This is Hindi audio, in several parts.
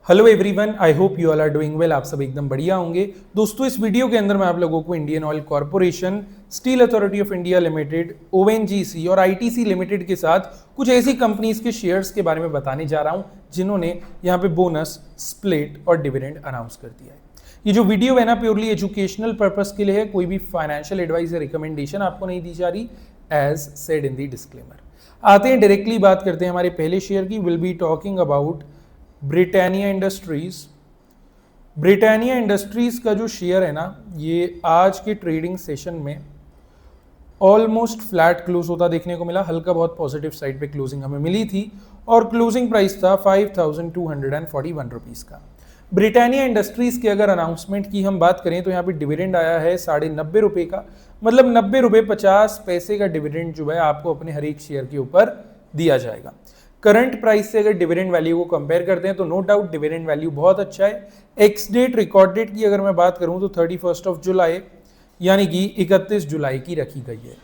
Hello everyone, I hope you all are doing well. आप सब एकदम बढ़िया होंगे। दोस्तों, इस वीडियो के अंदर मैं आप लोगों को Indian oil corporation, steel Authority of India limited, ONGC और आईटीसी लिमिटेड के साथ कुछ ऐसी कंपनीज के शेयर्स के बारे में बताने जा रहा हूं जिन्होंने यहां पे बोनस, स्प्लिट और डिविडेंड अनाउंस कर दिया है। ये जो वीडियो है ना, प्योरली एजुकेशनल पर्पस के लिए है। कोई भी फाइनेंशियल एडवाइस या रिकमेंडेशन आपको नहीं दी जा रही, as said in the disclaimer. आते हैं डायरेक्टली, बात करते हैं हमारे पहले शेयर की। Will be talking about Britannia industries. Britannia industries का जो शेयर है ना, ये आज के ट्रेडिंग सेशन में ऑलमोस्ट फ्लैट क्लोज होता देखने को मिला। हल्का बहुत पॉजिटिव साइड पे क्लोजिंग हमें मिली थी और क्लोजिंग प्राइस था 5241 रुपीस का। ब्रिटानिया इंडस्ट्रीज के अगर अनाउंसमेंट की हम बात करें तो यहाँ पे डिविडेंड आया है 90.5 रुपए का, मतलब 90 रुपए 50 पैसे का डिविडेंड जो है आपको अपने हर एक शेयर के ऊपर दिया जाएगा। करंट प्राइस से अगर डिविडेंड वैल्यू को कंपेयर करते हैं तो नो डाउट डिविडेंड वैल्यू बहुत अच्छा है। एक्स डेट, रिकॉर्ड डेट की अगर मैं बात करूं तो 31 जुलाई यानी कि 31 जुलाई की रखी गई है।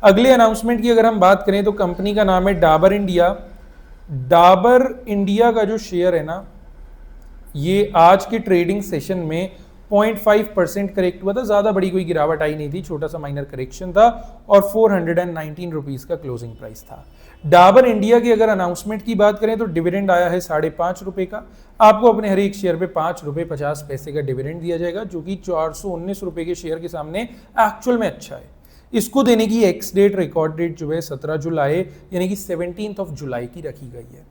अगले अनाउंसमेंट की अगर हम बात करें तो कंपनी का नाम है डाबर इंडिया। डाबर इंडिया का जो शेयर है ना, ये आज के ट्रेडिंग सेशन में 0.5% करेक्ट हुआ था। ज्यादा बड़ी कोई गिरावट आई नहीं थी, छोटा सा माइनर करेक्शन था और 419 रुपीज का क्लोजिंग प्राइस था। डाबर इंडिया की अगर अनाउंसमेंट की बात करें तो डिविडेंड आया है 5.5 रुपए का। आपको अपने हर एक शेयर पे 5 रुपए 50 पैसे का डिविडेंड दिया जाएगा, जो कि 419 रुपए के शेयर के सामने एक्चुअल में अच्छा है। इसको देने की एक्स डेट, रिकॉर्ड डेट जो है 17 जुलाई यानी कि 17 जुलाई की रखी गई है।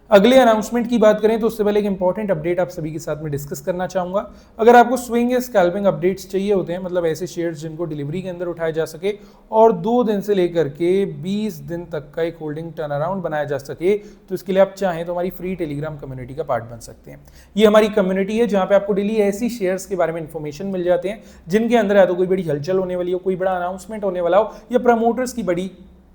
अगले अनाउंसमेंट की बात करें तो उससे पहले एक इंपॉर्टेंट अपडेट आप सभी के साथ में डिस्कस करना चाहूंगा। अगर आपको स्विंग या स्कैल्पिंग अपडेट्स चाहिए होते हैं, मतलब ऐसे शेयर्स जिनको डिलीवरी के अंदर उठाया जा सके और 2 दिन से लेकर के 20 दिन तक का एक होल्डिंग टर्न अराउंड बनाया जा सके, तो इसके लिए आप चाहें तो हमारी फ्री टेलीग्राम कम्युनिटी का पार्ट बन सकते हैं। ये हमारी कम्युनिटी है जहां पे आपको डेली ऐसी शेयर्स के बारे में इंफॉर्मेशन मिल जाते हैं जिनके अंदर या तो कोई बड़ी हलचल होने वाली हो, कोई बड़ा अनाउंसमेंट होने वाला हो या प्रमोटर्स की बड़ी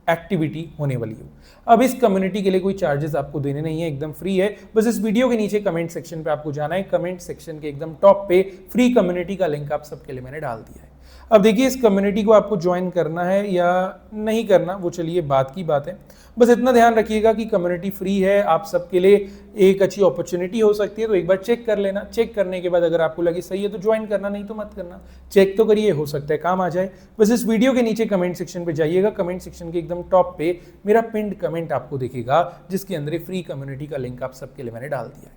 एक्टिविटी होने वाली हो। अब इस कम्युनिटी के लिए कोई चार्जेस आपको देने नहीं है, एकदम फ्री है। बस इस वीडियो के नीचे कमेंट सेक्शन पे आपको जाना है। कमेंट सेक्शन के एकदम टॉप पे फ्री कम्युनिटी का लिंक आप सबके लिए मैंने डाल दिया है। अब देखिए, इस कम्युनिटी को आपको ज्वाइन करना है या नहीं करना, वो चलिए बात की बात है। बस इतना ध्यान रखिएगा कि कम्युनिटी फ्री है, आप सबके लिए एक अच्छी अपॉर्चुनिटी हो सकती है, तो एक बार चेक कर लेना। चेक करने के बाद अगर आपको लगे सही है तो ज्वाइन करना, नहीं तो मत करना। चेक तो करिए, हो सकता है काम आ जाए। बस इस वीडियो के नीचे कमेंट सेक्शन पे जाइएगा। कमेंट सेक्शन के एकदम टॉप पे मेरा पिंड कमेंट आपको दिखेगा, जिसके अंदर फ्री कम्युनिटी का लिंक आप सबके लिए मैंने डाल दिया है।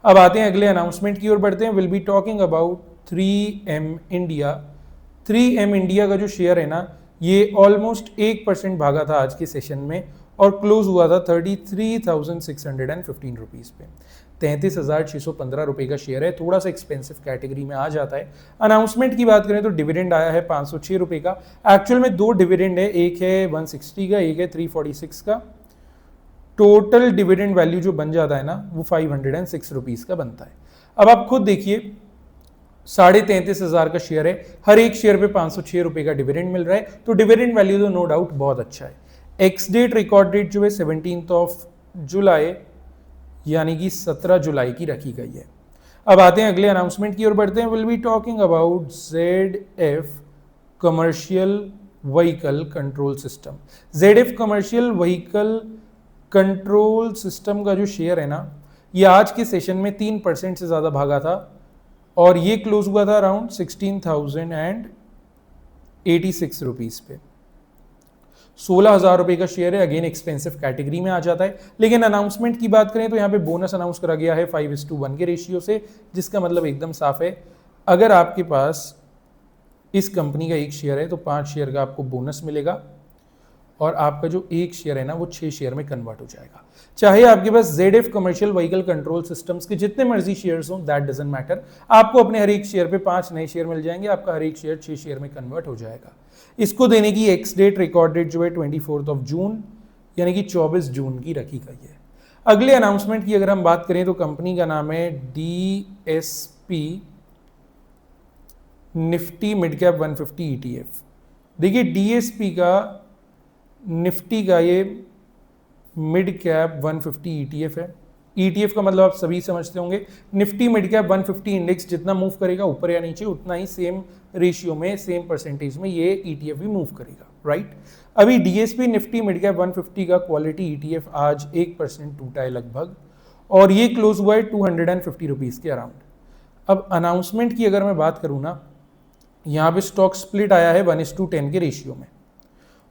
अब आते हैं अगले अनाउंसमेंट की ओर बढ़ते हैं। Will be talking about 3M India. 3M India का जो शेयर है ना, ये ऑलमोस्ट 1% भागा था आज के सेशन में और क्लोज हुआ था 33,615 रुपीज पे। 33,615 रुपए का शेयर है, थोड़ा सा एक्सपेंसिव कैटेगरी में आ जाता है। अनाउंसमेंट की बात करें तो डिविडेंड आया है 506 रुपए का। एक्चुअल में 2 डिविडेंड है, एक है 160 का, एक है 346 का। टोटल डिविडेंड वैल्यू जो बन जाता है ना, वो 506 रुपीज का बनता है। अब आप खुद देखिए, 33,500 का शेयर है, हर एक शेयर पे 506 रुपए का डिविडेंड मिल रहा है, तो डिविडेंड वैल्यू तो नो डाउट बहुत अच्छा है। एक्स डेट, रिकॉर्ड डेट जो है 17 जुलाई यानी कि 17 जुलाई की रखी गई है। अब आते हैं अगले अनाउंसमेंट की ओर बढ़ते हैं। Will be talking about ZF commercial vehicle control system. ZF commercial vehicle control system का जो शेयर है ना, ये आज के सेशन में 3% से ज्यादा भागा था और ये क्लोज हुआ था अराउंड 16,086 रुपीज पे। 16,000 रुपए का शेयर है, अगेन एक्सपेंसिव कैटेगरी में आ जाता है। लेकिन अनाउंसमेंट की बात करें तो यहाँ पे बोनस अनाउंस करा गया है 5:1 के रेशियो से, जिसका मतलब एकदम साफ है, अगर आपके पास इस कंपनी का एक शेयर है तो 5 शेयर का आपको बोनस मिलेगा और आपका जो एक शेयर है ना, वो 6 शेयर में कन्वर्ट हो जाएगा। चाहे आपके पास ZF commercial vehicle control systems के जितने मर्जी शेयर्स हों, दैट डजंट मैटर। आपको अपने हर एक शेयर पे 5 नए शेयर मिल जाएंगे, आपका हर एक शेयर 6 शेयर में कन्वर्ट हो जाएगा। इसको देने की एक्स डेट, रिकॉर्ड डेट जो है 24 जून यानी कि 24 जून की रखी गई है। अगले अनाउंसमेंट की अगर हम बात करें तो कंपनी का नाम है DSP Nifty mid cap 150 ETF। देखिए, DSP का निफ्टी का ये मिड कैप 150 ETF है। ETF का मतलब आप सभी समझते होंगे। निफ्टी मिड कैप 150 इंडेक्स जितना मूव करेगा ऊपर या नीचे, उतना ही सेम रेशियो में, सेम परसेंटेज में ये ETF भी मूव करेगा, राइट। अभी DSP निफ्टी मिड कैप 150 का क्वालिटी ETF आज 1% टूटा है लगभग और ये क्लोज हुआ है 250 रुपीज़ के अराउंड। अब अनाउंसमेंट की अगर मैं बात करूँ ना, यहाँ पे स्टॉक स्प्लिट आया है 1:10 के रेशियो में।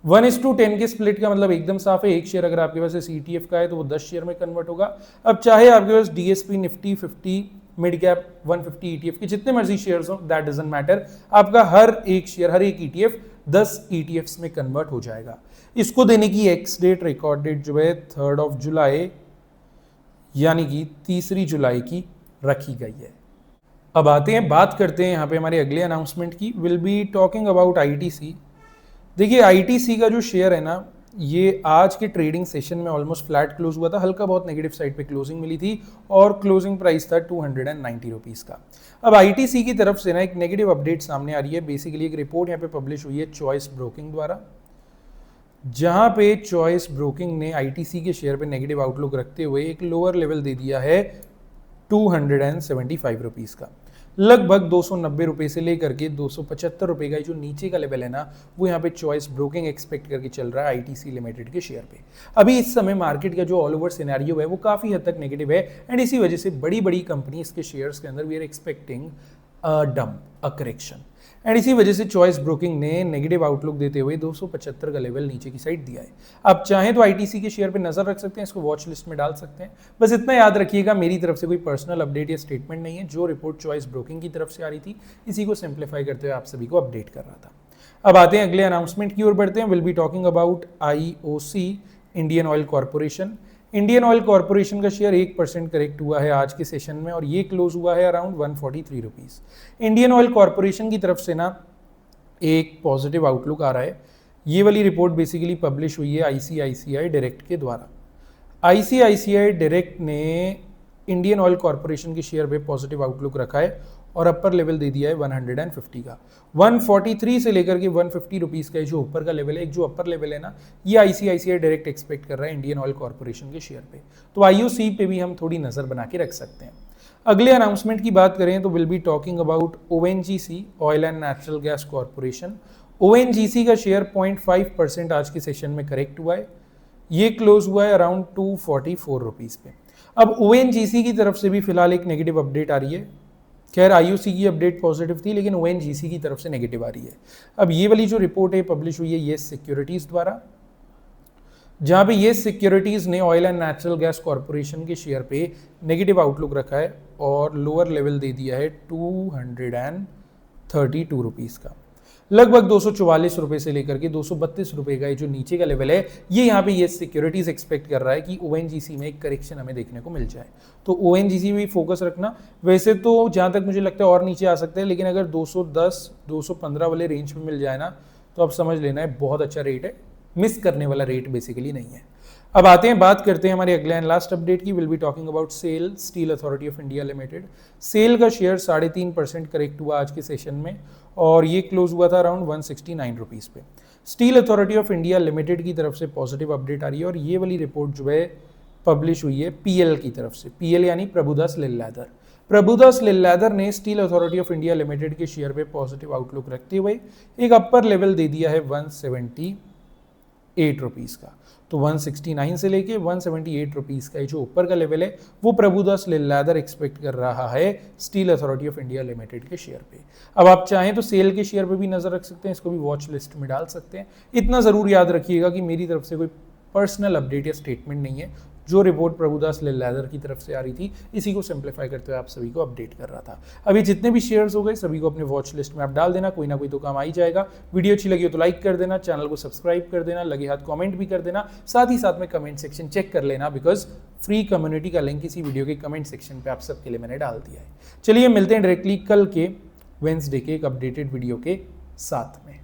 1:10 के स्प्लिट का मतलब एकदम साफ है, एक शेयर अगर आपके पास ETF का है तो वो 10 शेयर में कन्वर्ट होगा। अब चाहे आपके पास DSP Nifty 50 mid cap 150 ETF के जितने मर्जी शेयर्स हो, दैट डजंट मैटर, आपका हर एक शेयर, हर एक ETF 10 ETFs में कन्वर्ट हो जाएगा। इसको देने की एक्स डेट, रिकॉर्ड डेट जो है 3 जुलाई यानी कि 3 जुलाई की रखी गई है। अब आते हैं, बात करते हैं यहाँ पे हमारे अगले अनाउंसमेंट की। Will be talking about ITC। देखिए ITC का जो शेयर है ना, ये आज के ट्रेडिंग सेशन में ऑलमोस्ट फ्लैट क्लोज हुआ था, हल्का बहुत नेगेटिव साइड पे क्लोजिंग मिली थी और क्लोजिंग प्राइस था 290 रुपीज़ का। अब ITC की तरफ से ना एक नेगेटिव अपडेट सामने आ रही है। बेसिकली एक रिपोर्ट यहाँ पे पब्लिश हुई है चॉइस ब्रोकिंग द्वारा, जहाँ पे चॉइस ब्रोकिंग ने ITC के शेयर पे नेगेटिव आउटलुक रखते हुए एक लोअर लेवल दे दिया है 275 रुपीज़ का। लगभग 290 रुपये से लेकर के 275 रुपये का जो नीचे का लेवल है ना, वो यहाँ पे चॉइस ब्रोकिंग एक्सपेक्ट करके चल रहा है ITC लिमिटेड के शेयर पे। अभी इस समय मार्केट का जो ऑल ओवर सिनेरियो है वो काफ़ी हद तक नेगेटिव है एंड इसी वजह से बड़ी बड़ी कंपनीज के शेयर्स के अंदर we are expecting a dump, a correction, and इसी वजह से चॉइस ब्रोकिंग ने नेगेटिव आउटलुक देते हुए 275 का लेवल नीचे की साइड दिया है। आप चाहें तो ITC के शेयर पे नजर रख सकते हैं, इसको वॉच लिस्ट में डाल सकते हैं। बस इतना याद रखिएगा, मेरी तरफ से कोई पर्सनल अपडेट या स्टेटमेंट नहीं है, जो रिपोर्ट चॉइस ब्रोकिंग की तरफ से आ रही थी इसी को सिंप्लीफाई करते हुए आप सभी को अपडेट कर रहा था। अब आते हैं अगले अनाउंसमेंट की ओर बढ़ते हैं। Will be talking about IOC, Indian oil corporation. Indian oil corporation का शेयर 1% करेक्ट हुआ है आज के सेशन में और ये क्लोज हुआ है around 143 rupees. Indian oil corporation की तरफ से ना एक पॉजिटिव आउटलुक आ रहा है। ये वाली रिपोर्ट बेसिकली पब्लिश हुई है ICICI डायरेक्ट के द्वारा। ICICI डायरेक्ट ने इंडियन ऑयल कॉर्पोरेशन के शेयर पे पॉजिटिव आउटलुक रखा है और अपर लेवल दे दिया है 150 का। 143 से लेकर के 150 रुपीज़ का जो ऊपर का लेवल है, एक जो अपर लेवल है ना, ये ICICI डायरेक्ट एक्सपेक्ट कर रहा है इंडियन ऑयल कॉर्पोरेशन के शेयर पे। तो IOC पे भी हम थोड़ी नज़र बना के रख सकते हैं। अगले अनाउंसमेंट की बात करें तो will be talking about ONGC, oil and natural gas corporation. ONGC का शेयर 0.5% आज के सेशन में करेक्ट हुआ है, ये क्लोज हुआ है अराउंड 244 रुपीज़ पे। अब ONGC की तरफ से भी फिलहाल एक नेगेटिव अपडेट आ रही है। खैर IOC की अपडेट पॉजिटिव थी लेकिन ONGC की तरफ से नेगेटिव आ रही है। अब ये वाली जो रिपोर्ट है पब्लिश हुई है येस सिक्योरिटीज़ द्वारा, जहाँ पे येस सिक्योरिटीज़ ने oil and natural gas corporation के शेयर पे नेगेटिव आउटलुक रखा है और लोअर लेवल दे दिया है 232 रुपीज़ का। लगभग 244 रुपये से लेकर के 232 रुपये का ये जो नीचे का लेवल है, ये यहाँ पे येस सिक्योरिटीज़ एक्सपेक्ट कर रहा है कि ONGC में एक करेक्शन हमें देखने को मिल जाए। तो ONGC में फोकस रखना। वैसे तो जहाँ तक मुझे लगता है और नीचे आ सकते हैं, लेकिन अगर 210 215 वाले रेंज में मिल जाए ना तो आप समझ लेना है बहुत अच्छा रेट है, मिस करने वाला रेट बेसिकली नहीं है। अब आते हैं, बात करते हैं हमारे अगले एंड लास्ट अपडेट की। Will be talking about SAIL, Steel Authority of India Limited. SAIL का शेयर 3.5% करेक्ट हुआ आज के सेशन में और ये क्लोज हुआ था अराउंड 169 रुपीज़ पे। Steel Authority of India limited की तरफ से पॉजिटिव अपडेट आ रही है और ये वाली रिपोर्ट जो है पब्लिश हुई है PL की तरफ से। PL यानी प्रभुदास लिल्लाधर। प्रभुदास लिल्लाधर ने steel Authority of India limited के शेयर पे पॉजिटिव आउटलुक रखते हुए एक अपर लेवल दे दिया है 178 रुपीज़ का। तो 169 से लेके 178 रुपीज़ का जो ऊपर का लेवल है वो प्रभुदास लिल्लाधर एक्सपेक्ट कर रहा है steel Authority of India limited के शेयर पे। अब आप चाहें तो सेल के शेयर पे भी नजर रख सकते हैं, इसको भी वॉच लिस्ट में डाल सकते हैं। इतना ज़रूर याद रखिएगा कि मेरी तरफ से कोई पर्सनल अपडेट या स्टेटमेंट नहीं है, जो रिपोर्ट प्रभुदास लिल्लाधर की तरफ से आ रही थी इसी को सिंप्लीफाई करते हुए आप सभी को अपडेट कर रहा था। अभी जितने भी शेयर्स हो गए सभी को अपने वॉच लिस्ट में आप डाल देना, कोई ना कोई तो काम आ ही जाएगा। वीडियो अच्छी लगी हो तो लाइक कर देना, चैनल को सब्सक्राइब कर देना, लगे हाथ कमेंट भी कर देना, साथ ही साथ में कमेंट सेक्शन चेक कर लेना बिकॉज फ्री कम्युनिटी का लिंक इसी वीडियो के कमेंट सेक्शन पे आप सबके लिए मैंने डाल दिया है। चलिए मिलते हैं डायरेक्टली कल के वेडनेसडे के एक अपडेटेड वीडियो के साथ में।